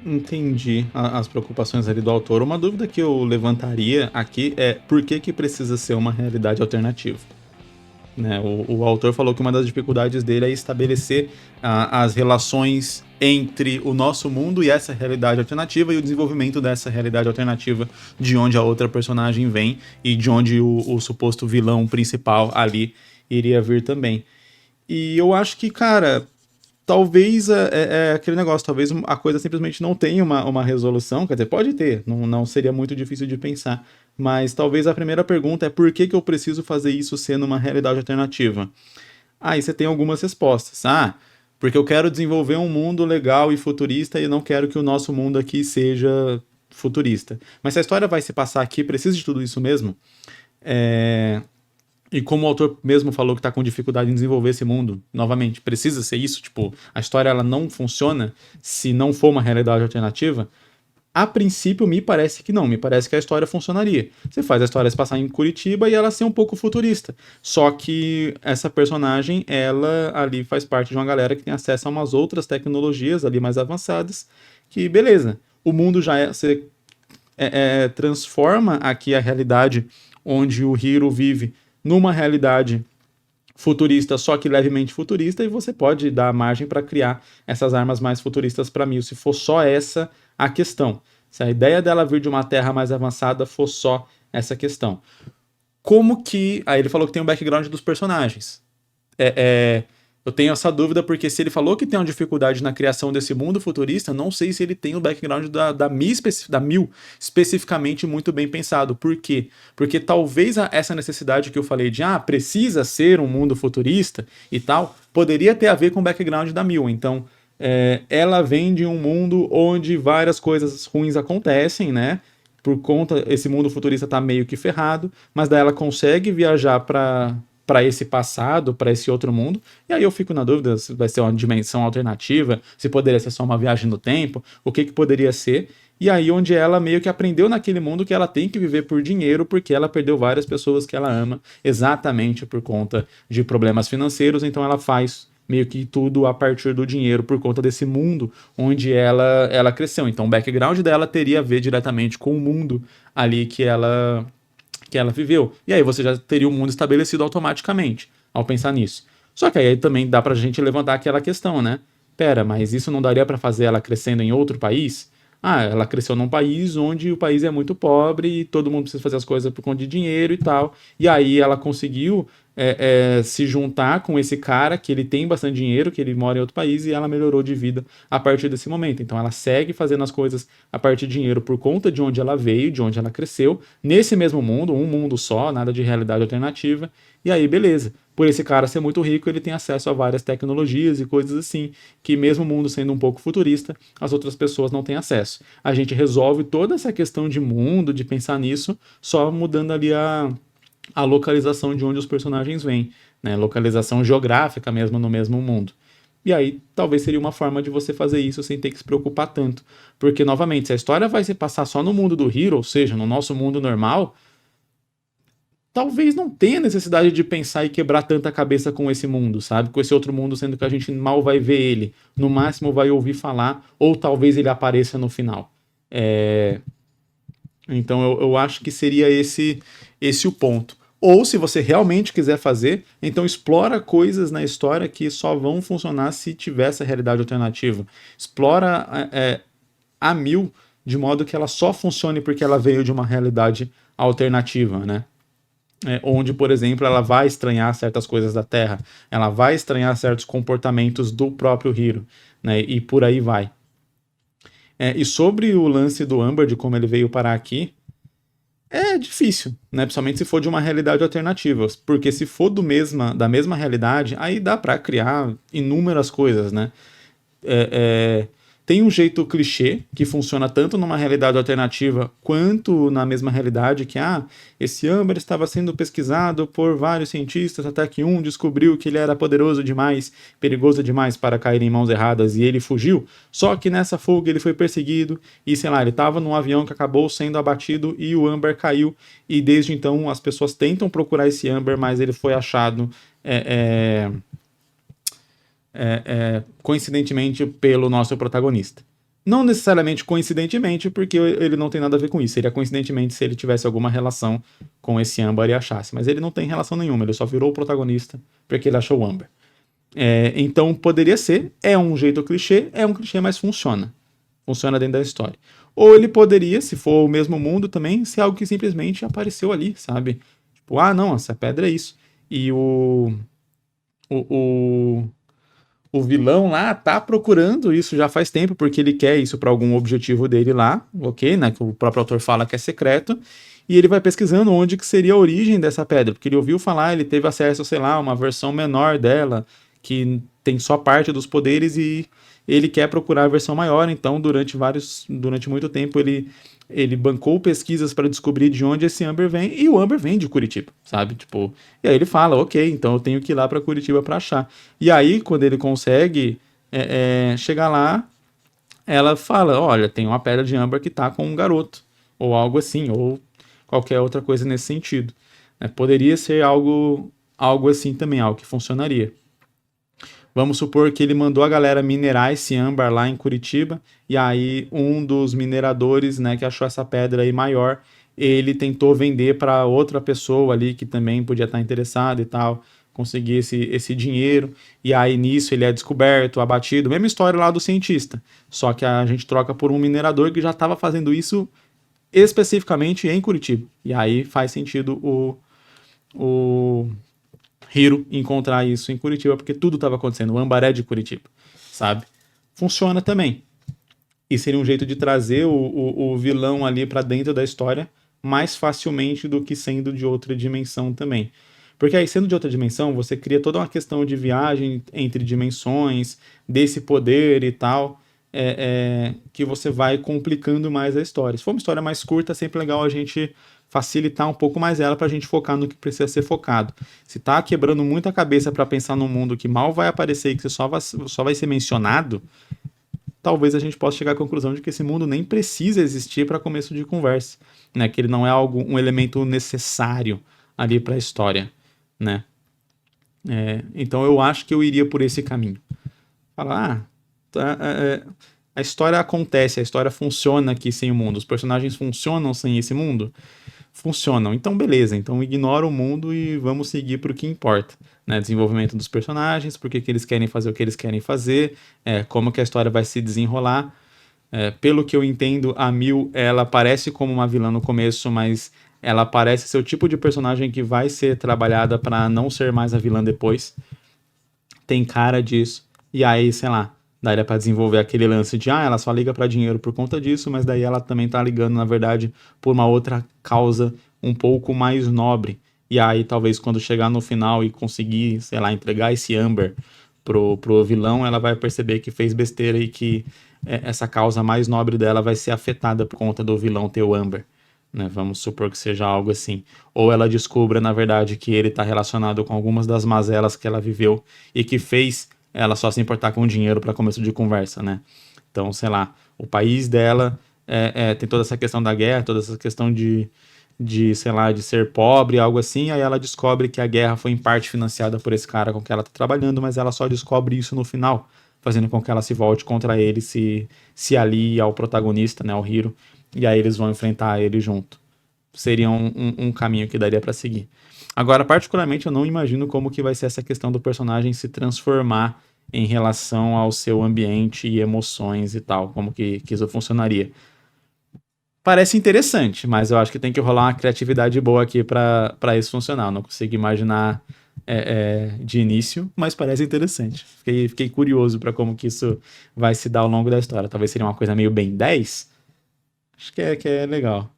Entendi as preocupações ali do autor. Uma dúvida que eu levantaria aqui é por que precisa ser uma realidade alternativa? Né? O autor falou que uma das dificuldades dele é estabelecer as relações entre o nosso mundo e essa realidade alternativa e o desenvolvimento dessa realidade alternativa de onde a outra personagem vem e de onde o suposto vilão principal ali iria vir também. E eu acho que, cara, talvez aquele negócio, talvez a coisa simplesmente não tenha uma resolução, quer dizer, pode ter, não seria muito difícil de pensar, mas talvez a primeira pergunta é por que eu preciso fazer isso sendo uma realidade alternativa? Aí você tem algumas respostas. Porque eu quero desenvolver um mundo legal e futurista e não quero que o nosso mundo aqui seja futurista. Mas se a história vai se passar aqui, precisa de tudo isso mesmo. E como o autor mesmo falou que está com dificuldade em desenvolver esse mundo, novamente, precisa ser isso? Tipo, a história ela não funciona se não for uma realidade alternativa? A princípio, me parece que não. Me parece que a história funcionaria. Você faz a história se passar em Curitiba e ela ser um pouco futurista. Só que essa personagem, ela ali faz parte de uma galera que tem acesso a umas outras tecnologias ali mais avançadas, que beleza. O mundo já você transforma aqui a realidade onde o Hiro vive numa realidade futurista, só que levemente futurista, e você pode dar margem para criar essas armas mais futuristas para mil, se for só essa a questão. Se a ideia dela vir de uma terra mais avançada for só essa questão. Como que... Aí ele falou que tem um background dos personagens. Eu tenho essa dúvida porque se ele falou que tem uma dificuldade na criação desse mundo futurista, não sei se ele tem o background da Mil especificamente muito bem pensado. Por quê? Porque talvez essa necessidade que eu falei de precisa ser um mundo futurista e tal, poderia ter a ver com o background da Mil. Então, ela vem de um mundo onde várias coisas ruins acontecem, né? Por conta, esse mundo futurista tá meio que ferrado, mas daí ela consegue viajar para esse passado, para esse outro mundo, e aí eu fico na dúvida se vai ser uma dimensão alternativa, se poderia ser só uma viagem no tempo, o que poderia ser, e aí onde ela meio que aprendeu naquele mundo que ela tem que viver por dinheiro, porque ela perdeu várias pessoas que ela ama, exatamente por conta de problemas financeiros, então ela faz meio que tudo a partir do dinheiro por conta desse mundo onde ela cresceu. Então o background dela teria a ver diretamente com o mundo ali que ela viveu. E aí você já teria o mundo estabelecido automaticamente, ao pensar nisso. Só que aí também dá pra gente levantar aquela questão, né? Pera, mas isso não daria pra fazer ela crescendo em outro país? Ela cresceu num país onde o país é muito pobre e todo mundo precisa fazer as coisas por conta de dinheiro e tal. E aí ela conseguiu se juntar com esse cara que ele tem bastante dinheiro, que ele mora em outro país, e ela melhorou de vida a partir desse momento. Então ela segue fazendo as coisas a partir de dinheiro por conta de onde ela veio, de onde ela cresceu, nesse mesmo mundo, um mundo só, nada de realidade alternativa. E aí, beleza. Por esse cara ser muito rico, ele tem acesso a várias tecnologias e coisas assim, que mesmo o mundo sendo um pouco futurista, as outras pessoas não têm acesso. A gente resolve toda essa questão de mundo, de pensar nisso, só mudando ali a localização de onde os personagens vêm, né? Localização geográfica mesmo no mesmo mundo. E aí, talvez seria uma forma de você fazer isso sem ter que se preocupar tanto. Porque, novamente, se a história vai se passar só no mundo do Hiro, ou seja, no nosso mundo normal, talvez não tenha necessidade de pensar e quebrar tanta cabeça com esse mundo, sabe? Com esse outro mundo, sendo que a gente mal vai ver ele. No máximo vai ouvir falar, ou talvez ele apareça no final. Então eu acho que seria esse o ponto. Ou se você realmente quiser fazer, então explora coisas na história que só vão funcionar se tiver essa realidade alternativa. Explora a Mil de modo que ela só funcione porque ela veio de uma realidade alternativa, né? Onde, por exemplo, ela vai estranhar certas coisas da Terra, ela vai estranhar certos comportamentos do próprio Hiro, né? E por aí vai. E sobre o lance do Amber, de como ele veio parar aqui, é difícil, né? Principalmente se for de uma realidade alternativa, porque se for da mesma realidade, aí dá pra criar inúmeras coisas, né? Tem um jeito clichê que funciona tanto numa realidade alternativa quanto na mesma realidade, que esse Amber estava sendo pesquisado por vários cientistas até que um descobriu que ele era poderoso demais, perigoso demais para cair em mãos erradas e ele fugiu. Só que nessa fuga ele foi perseguido e, sei lá, ele estava num avião que acabou sendo abatido e o Amber caiu, e desde então as pessoas tentam procurar esse Amber, mas ele foi achado coincidentemente pelo nosso protagonista. Não necessariamente coincidentemente, porque ele não tem nada a ver com isso. Seria coincidentemente se ele tivesse alguma relação com esse Amber e achasse. Mas ele não tem relação nenhuma, ele só virou o protagonista porque ele achou o Amber. Então poderia ser, é um jeito clichê, mas funciona. Funciona dentro da história. Ou ele poderia, se for o mesmo mundo também, ser algo que simplesmente apareceu ali, sabe? Tipo, não, essa pedra é isso. E o vilão lá tá procurando isso já faz tempo, porque ele quer isso para algum objetivo dele lá, ok, né, que o próprio autor fala que é secreto, e ele vai pesquisando onde que seria a origem dessa pedra, porque ele ouviu falar, ele teve acesso, sei lá, a uma versão menor dela, que tem só parte dos poderes e ele quer procurar a versão maior, então durante muito tempo ele bancou pesquisas para descobrir de onde esse Amber vem, e o Amber vem de Curitiba, sabe? Tipo, e aí ele fala, ok, então eu tenho que ir lá para Curitiba para achar. E aí, quando ele consegue chegar lá, ela fala, olha, tem uma pedra de Amber que tá com um garoto, ou algo assim, ou qualquer outra coisa nesse sentido. Né? Poderia ser algo assim também, algo que funcionaria. Vamos supor que ele mandou a galera minerar esse âmbar lá em Curitiba, e aí um dos mineradores, né, que achou essa pedra aí maior, ele tentou vender para outra pessoa ali que também podia estar interessada e tal, conseguir esse dinheiro, e aí nisso ele é descoberto, abatido, mesma história lá do cientista, só que a gente troca por um minerador que já estava fazendo isso especificamente em Curitiba, e aí faz sentido o Hiro encontrar isso em Curitiba, porque tudo estava acontecendo, o Ambaré de Curitiba, sabe? Funciona também. E seria um jeito de trazer o vilão ali para dentro da história mais facilmente do que sendo de outra dimensão também. Porque aí, sendo de outra dimensão, você cria toda uma questão de viagem entre dimensões, desse poder e tal, que você vai complicando mais a história. Se for uma história mais curta, é sempre legal a gente facilitar um pouco mais ela pra gente focar no que precisa ser focado. Se tá quebrando muito a cabeça para pensar num mundo que mal vai aparecer e que só vai ser mencionado, talvez a gente possa chegar à conclusão de que esse mundo nem precisa existir para começo de conversa, né? Que ele não é um elemento necessário ali para a história, né? Então eu acho que eu iria por esse caminho. Falar, a história acontece, a história funciona aqui sem o mundo, os personagens funcionam sem esse mundo? Funcionam. Então, beleza. Então, ignora o mundo e vamos seguir para o que importa. Né? Desenvolvimento dos personagens, por que eles querem fazer o que eles querem fazer, como que a história vai se desenrolar. Pelo que eu entendo, a Mil, ela aparece como uma vilã no começo, mas ela parece ser o tipo de personagem que vai ser trabalhada para não ser mais a vilã depois. Tem cara disso. E aí, sei lá, daria para desenvolver aquele lance de, ela só liga para dinheiro por conta disso, mas daí ela também tá ligando, na verdade, por uma outra causa um pouco mais nobre. E aí, talvez, quando chegar no final e conseguir, sei lá, entregar esse Amber pro vilão, ela vai perceber que fez besteira e que essa causa mais nobre dela vai ser afetada por conta do vilão ter o Amber. Né? Vamos supor que seja algo assim. Ou ela descubra, na verdade, que ele tá relacionado com algumas das mazelas que ela viveu e que fez ela só se importar com o dinheiro para começo de conversa, né? Então, sei lá, o país dela tem toda essa questão da guerra, toda essa questão de, sei lá, de ser pobre, algo assim, aí ela descobre que a guerra foi em parte financiada por esse cara com que ela tá trabalhando, mas ela só descobre isso no final, fazendo com que ela se volte contra ele, se alie ao protagonista, né, ao Hiro, e aí eles vão enfrentar ele junto. Seria um caminho que daria para seguir. Agora, particularmente, eu não imagino como que vai ser essa questão do personagem se transformar em relação ao seu ambiente e emoções e tal, como que isso funcionaria. Parece interessante, mas eu acho que tem que rolar uma criatividade boa aqui para isso funcionar. Eu não consigo imaginar de início, mas parece interessante. Fiquei curioso para como que isso vai se dar ao longo da história. Talvez seria uma coisa meio Ben 10. Acho que é legal.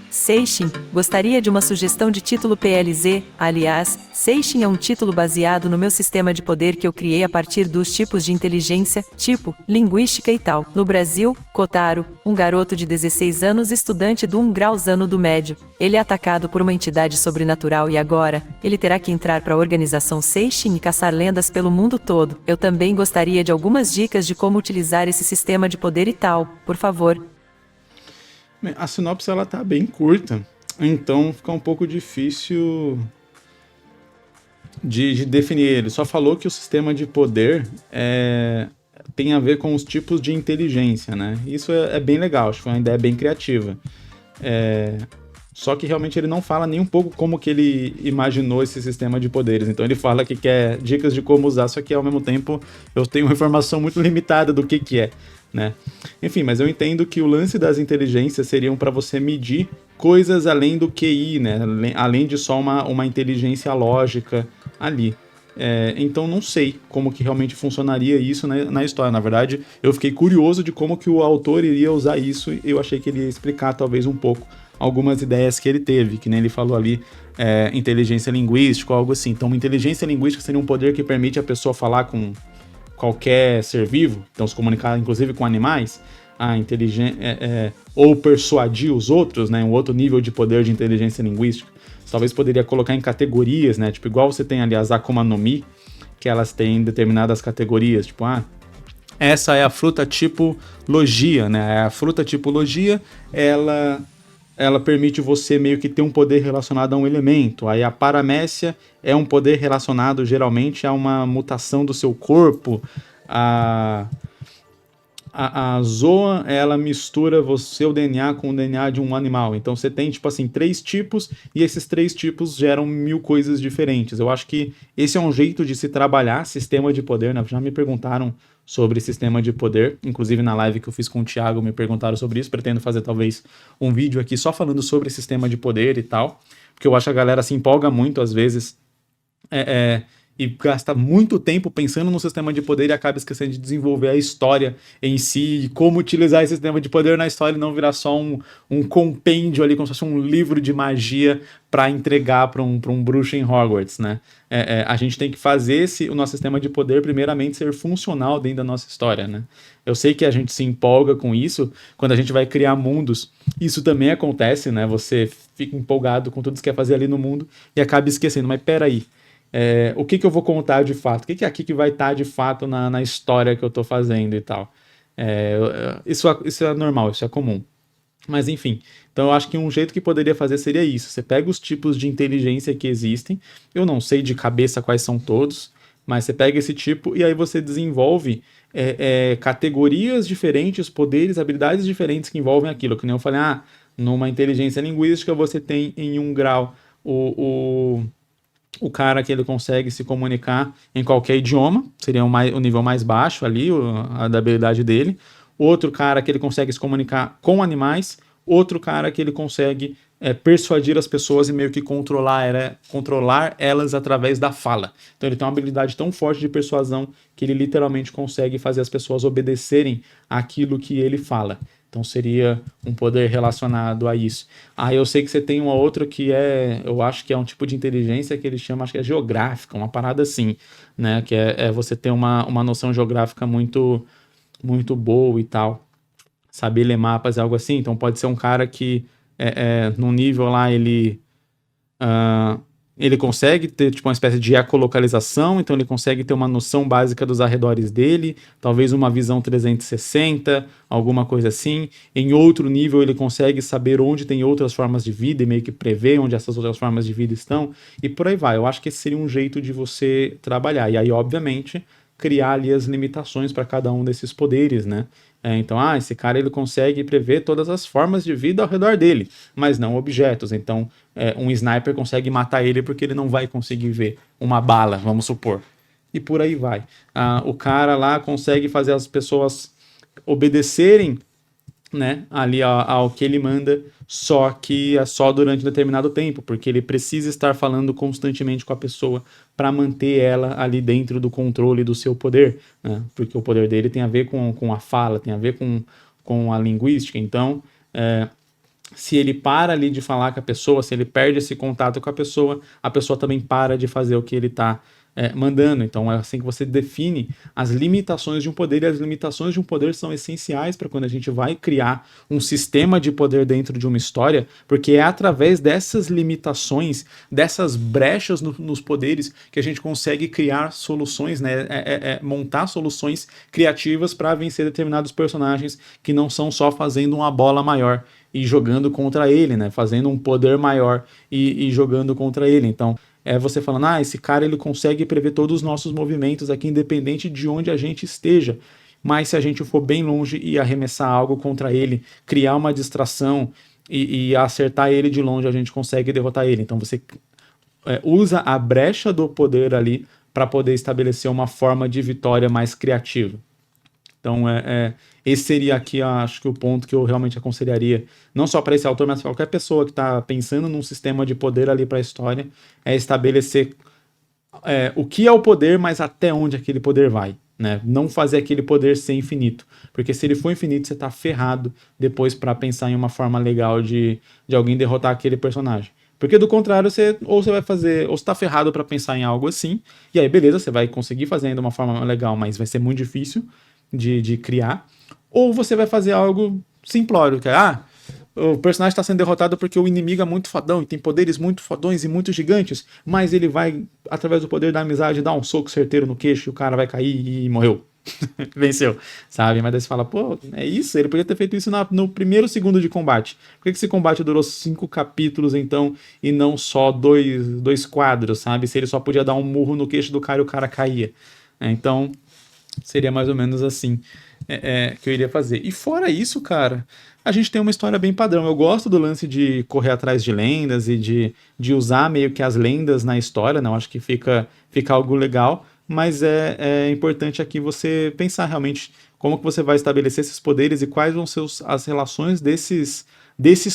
Seishin, gostaria de uma sugestão de título PLZ. Aliás, Seishin é um título baseado no meu sistema de poder que eu criei a partir dos tipos de inteligência, tipo, linguística e tal. No Brasil, Kotaro, um garoto de 16 anos estudante do 1 grauzano do médio. Ele é atacado por uma entidade sobrenatural e agora, ele terá que entrar para a organização Seishin e caçar lendas pelo mundo todo. Eu também gostaria de algumas dicas de como utilizar esse sistema de poder e tal, por favor. A sinopse ela tá bem curta, então fica um pouco difícil de definir ele. Só falou que o sistema de poder tem a ver com os tipos de inteligência, né? Isso é bem legal, acho que foi uma ideia bem criativa. Só que realmente ele não fala nem um pouco como que ele imaginou esse sistema de poderes. Então ele fala que quer dicas de como usar, só que ao mesmo tempo eu tenho uma informação muito limitada do que é. Né? Enfim, mas eu entendo que o lance das inteligências seriam para você medir coisas além do QI, né? Além de só uma inteligência lógica ali. Então não sei como que realmente funcionaria isso na história. Na verdade, eu fiquei curioso de como que o autor iria usar isso e eu achei que ele ia explicar talvez um pouco algumas ideias que ele teve, que nem ele falou ali, inteligência linguística ou algo assim. Então, uma inteligência linguística seria um poder que permite a pessoa falar com qualquer ser vivo, então se comunicar inclusive com animais, ou persuadir os outros, né, um outro nível de poder de inteligência linguística. Talvez poderia colocar em categorias, né, tipo igual você tem ali as Akuma no Mi, que elas têm determinadas categorias, tipo, essa é a fruta tipo logia, né, a fruta tipo logia, ela permite você meio que ter um poder relacionado a um elemento. Aí a paramécia é um poder relacionado geralmente a uma mutação do seu corpo. A Zoa, ela mistura seu DNA com o DNA de um animal. Então você tem, tipo assim, 3 tipos e esses 3 tipos geram 1000 coisas diferentes. Eu acho que esse é um jeito de se trabalhar sistema de poder, né? Já me perguntaram sobre sistema de poder, inclusive na live que eu fiz com o Thiago me perguntaram sobre isso. Pretendo fazer talvez um vídeo aqui só falando sobre sistema de poder e tal, porque eu acho que a galera se empolga muito às vezes e gasta muito tempo pensando no sistema de poder e acaba esquecendo de desenvolver a história em si e como utilizar esse sistema de poder na história e não virar só um compêndio ali, como se fosse um livro de magia para entregar para um bruxo em Hogwarts, né? A gente tem que fazer o nosso sistema de poder primeiramente ser funcional dentro da nossa história, né? Eu sei que a gente se empolga com isso quando a gente vai criar mundos. Isso também acontece, né? Você fica empolgado com tudo que você quer fazer ali no mundo e acaba esquecendo, mas peraí, o que eu vou contar de fato? O que é aqui que vai estar de fato na história que eu estou fazendo e tal? Isso é normal, isso é comum. Mas enfim, então eu acho que um jeito que poderia fazer seria isso. Você pega os tipos de inteligência que existem, eu não sei de cabeça quais são todos, mas você pega esse tipo e aí você desenvolve categorias diferentes, poderes, habilidades diferentes que envolvem aquilo. Que nem eu falei, numa inteligência linguística você tem em 1 grau o cara que ele consegue se comunicar em qualquer idioma, seria o nível mais baixo ali, a da habilidade dele. Outro cara que ele consegue se comunicar com animais, outro cara que ele consegue persuadir as pessoas e meio que controlar elas através da fala. Então ele tem uma habilidade tão forte de persuasão que ele literalmente consegue fazer as pessoas obedecerem àquilo que ele fala. Então seria um poder relacionado a isso. Eu sei que você tem uma outra que eu acho que é um tipo de inteligência que ele chama, acho que é geográfica, uma parada assim, né? Que é você ter uma noção geográfica muito, muito boa e tal. Saber ler mapas, algo assim. Então pode ser um cara que, num nível lá, ele consegue ter tipo uma espécie de ecolocalização, então ele consegue ter uma noção básica dos arredores dele, talvez uma visão 360, alguma coisa assim. Em outro nível ele consegue saber onde tem outras formas de vida e meio que prever onde essas outras formas de vida estão, e por aí vai. Eu acho que esse seria um jeito de você trabalhar. E aí, obviamente, criar ali as limitações para cada um desses poderes, né? Então, esse cara ele consegue prever todas as formas de vida ao redor dele, mas não objetos. Então, um sniper consegue matar ele porque ele não vai conseguir ver uma bala, vamos supor. E por aí vai. O cara lá consegue fazer as pessoas obedecerem, né, ali ao que ele manda, só que é só durante um determinado tempo, porque ele precisa estar falando constantemente com a pessoa para manter ela ali dentro do controle do seu poder, né? Porque o poder dele tem a ver com a fala, tem a ver com a linguística. Então, se ele para ali de falar com a pessoa, se ele perde esse contato com a pessoa também para de fazer o que ele está mandando. Então é assim que você define as limitações de um poder, e as limitações de um poder são essenciais para quando a gente vai criar um sistema de poder dentro de uma história, porque é através dessas limitações, dessas brechas nos poderes, que a gente consegue criar soluções, né? Montar soluções criativas para vencer determinados personagens que não são só fazendo uma bola maior e jogando contra ele, né? Fazendo um poder maior e jogando contra ele. Então, você falando, esse cara ele consegue prever todos os nossos movimentos aqui, independente de onde a gente esteja. Mas se a gente for bem longe e arremessar algo contra ele, criar uma distração e acertar ele de longe, a gente consegue derrotar ele. Então você usa a brecha do poder ali para poder estabelecer uma forma de vitória mais criativa. Então, esse seria aqui, acho que o ponto que eu realmente aconselharia, não só para esse autor, mas para qualquer pessoa que está pensando num sistema de poder ali para a história, é estabelecer o que é o poder, mas até onde aquele poder vai. né? Não fazer aquele poder ser infinito. Porque se ele for infinito, você tá ferrado depois pra pensar em uma forma legal de alguém derrotar aquele personagem. Porque do contrário, você vai fazer, ou você tá ferrado pra pensar em algo assim, e aí beleza, você vai conseguir fazer ainda uma forma legal, mas vai ser muito difícil de criar. Ou você vai fazer algo simplório, que é, o personagem está sendo derrotado porque o inimigo é muito fodão e tem poderes muito fodões e muito gigantes, mas ele vai, através do poder da amizade, dar um soco certeiro no queixo e o cara vai cair e morreu. Venceu, sabe? Mas daí você fala, pô, é isso? Ele podia ter feito isso no primeiro segundo de combate. Por que esse combate durou 5 capítulos, então, e não só dois quadros, sabe? Se ele só podia dar um murro no queixo do cara e o cara caía. Então, seria mais ou menos assim que eu iria fazer. E fora isso, cara, a gente tem uma história bem padrão. Eu gosto do lance de correr atrás de lendas e de usar meio que as lendas na história, não? Acho que fica algo legal, mas é importante aqui você pensar realmente como que você vai estabelecer esses poderes e quais vão ser as relações desses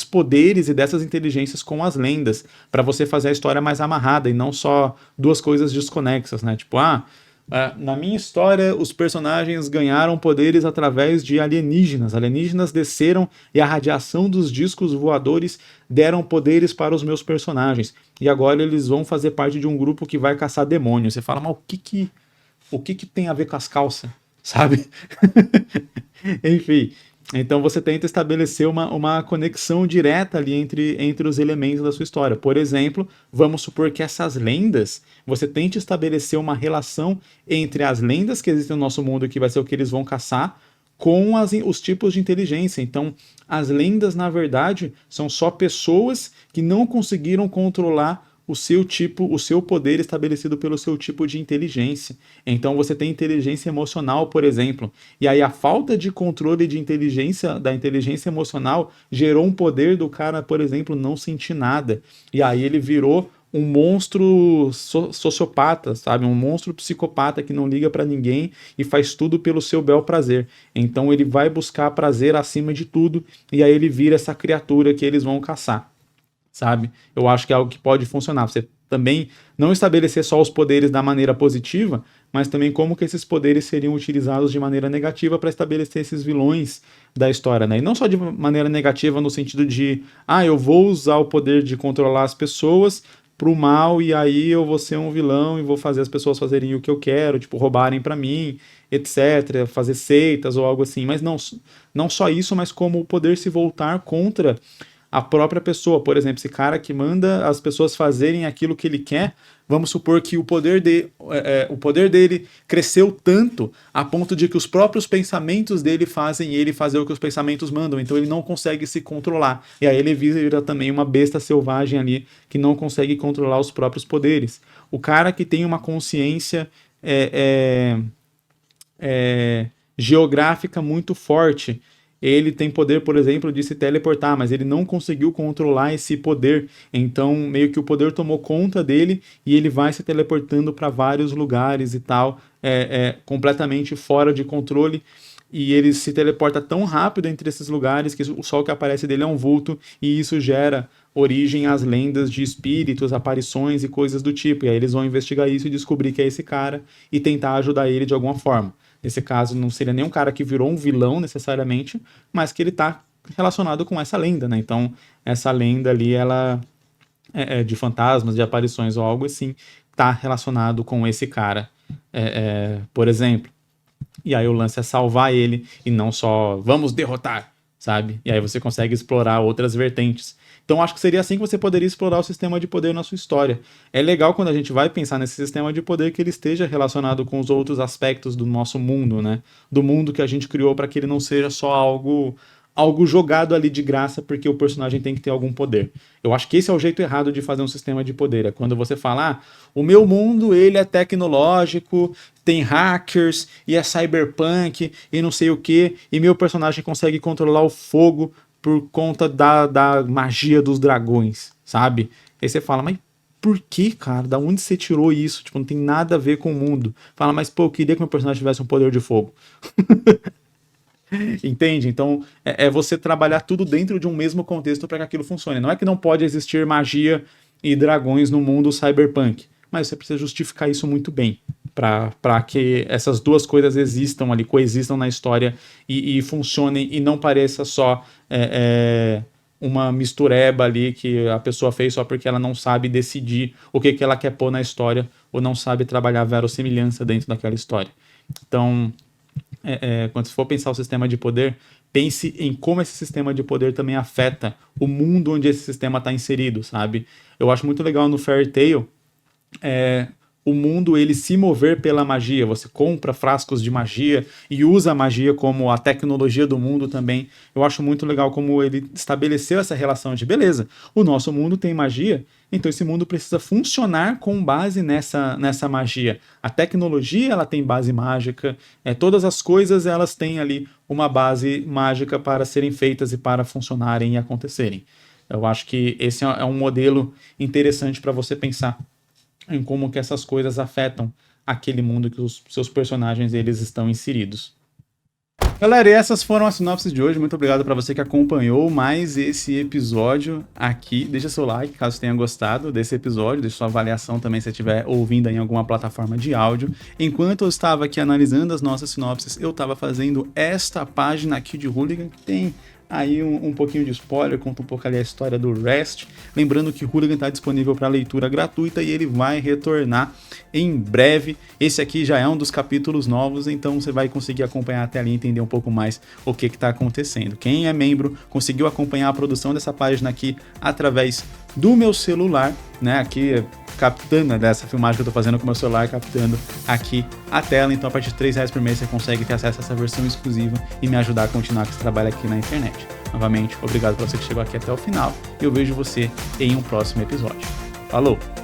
poderes e dessas inteligências com as lendas, para você fazer a história mais amarrada e não só duas coisas desconexas, né? Tipo, na minha história, os personagens ganharam poderes através de alienígenas. Alienígenas desceram e a radiação dos discos voadores deram poderes para os meus personagens. E agora eles vão fazer parte de um grupo que vai caçar demônios. Você fala, mas o que tem a ver com as calças? Sabe? Enfim. Então você tenta estabelecer uma conexão direta ali entre os elementos da sua história. Por exemplo, vamos supor que essas lendas, você tente estabelecer uma relação entre as lendas que existem no nosso mundo, que vai ser o que eles vão caçar, com os tipos de inteligência. Então, as lendas, na verdade, são só pessoas que não conseguiram controlar o seu poder estabelecido pelo seu tipo de inteligência. Então você tem inteligência emocional, por exemplo, e aí a falta de controle de inteligência, da inteligência emocional, gerou um poder do cara, por exemplo, não sentir nada. E aí ele virou um monstro sociopata, sabe? Um monstro psicopata que não liga pra ninguém e faz tudo pelo seu bel prazer. Então ele vai buscar prazer acima de tudo e aí ele vira essa criatura que eles vão caçar, sabe? Eu acho que é algo que pode funcionar. Você também não estabelecer só os poderes da maneira positiva, mas também como que esses poderes seriam utilizados de maneira negativa para estabelecer esses vilões da história, né? E não só de maneira negativa no sentido de, eu vou usar o poder de controlar as pessoas pro mal e aí eu vou ser um vilão e vou fazer as pessoas fazerem o que eu quero, tipo, roubarem para mim, etc, fazer seitas ou algo assim, mas não só isso, mas como o poder se voltar contra a própria pessoa. Por exemplo, esse cara que manda as pessoas fazerem aquilo que ele quer, vamos supor que o poder dele cresceu tanto a ponto de que os próprios pensamentos dele fazem ele fazer o que os pensamentos mandam, então ele não consegue se controlar. E aí ele vira também uma besta selvagem ali que não consegue controlar os próprios poderes. O cara que tem uma consciência geográfica muito forte, ele tem poder, por exemplo, de se teleportar, mas ele não conseguiu controlar esse poder. Então, meio que o poder tomou conta dele e ele vai se teleportando para vários lugares e tal, completamente fora de controle. E ele se teleporta tão rápido entre esses lugares que o sol que aparece dele é um vulto, e isso gera origem às lendas de espíritos, aparições e coisas do tipo. E aí eles vão investigar isso e descobrir que é esse cara e tentar ajudar ele de alguma forma. Nesse caso, não seria nem um cara que virou um vilão necessariamente, mas que ele está relacionado com essa lenda, né? Então, essa lenda ali, ela de fantasmas, de aparições ou algo assim, está relacionado com esse cara, por exemplo. E aí o lance é salvar ele e não só vamos derrotar, sabe? E aí você consegue explorar outras vertentes. Então acho que seria assim que você poderia explorar o sistema de poder na sua história. É legal quando a gente vai pensar nesse sistema de poder que ele esteja relacionado com os outros aspectos do nosso mundo, né? Do mundo que a gente criou para que ele não seja só algo jogado ali de graça porque o personagem tem que ter algum poder. Eu acho que esse é o jeito errado de fazer um sistema de poder. É quando você fala, o meu mundo ele é tecnológico, tem hackers e é cyberpunk e não sei o que, e meu personagem consegue controlar o fogo por conta da magia dos dragões, sabe? Aí você fala, mas por que, cara? Da onde você tirou isso? Tipo, não tem nada a ver com o mundo. Fala, mas pô, eu queria que meu personagem tivesse um poder de fogo. Entende? Então, você trabalhar tudo dentro de um mesmo contexto para que aquilo funcione. Não é que não pode existir magia e dragões no mundo cyberpunk, mas você precisa justificar isso muito bem. para que essas duas coisas existam ali, coexistam na história e funcionem e não pareça só uma mistureba ali que a pessoa fez só porque ela não sabe decidir o que ela quer pôr na história ou não sabe trabalhar a verossimilhança dentro daquela história. Então, quando você for pensar o sistema de poder, pense em como esse sistema de poder também afeta o mundo onde esse sistema está inserido, sabe? Eu acho muito legal no Fairy Tail o mundo ele se mover pela magia. Você compra frascos de magia e usa a magia como a tecnologia do mundo também. Eu acho muito legal como ele estabeleceu essa relação de beleza. O nosso mundo tem magia, então esse mundo precisa funcionar com base nessa magia. A tecnologia ela tem base mágica, todas as coisas elas têm ali uma base mágica para serem feitas e para funcionarem e acontecerem. Eu acho que esse é um modelo interessante para você pensar em como que essas coisas afetam aquele mundo que os seus personagens eles estão inseridos. Galera, e essas foram as sinopses de hoje. Muito obrigado para você que acompanhou mais esse episódio aqui. Deixa seu like caso tenha gostado desse episódio, deixa sua avaliação também se você estiver ouvindo em alguma plataforma de áudio. Enquanto eu estava aqui analisando as nossas sinopses, eu estava fazendo esta página aqui de Hooligan, que tem aí um pouquinho de spoiler, conta um pouco ali a história do Rest. Lembrando que Hooligan está disponível para leitura gratuita e ele vai retornar em breve. Esse aqui já é um dos capítulos novos, então você vai conseguir acompanhar até ali e entender um pouco mais o que está acontecendo. Quem é membro conseguiu acompanhar a produção dessa página aqui através do meu celular, né? Aqui captando dessa filmagem que eu tô fazendo com o meu celular, captando aqui a tela. Então a partir de R$3 por mês você consegue ter acesso a essa versão exclusiva e me ajudar a continuar com esse trabalho aqui na internet. Novamente, obrigado por você que chegou aqui até o final e eu vejo você em um próximo episódio. Falou!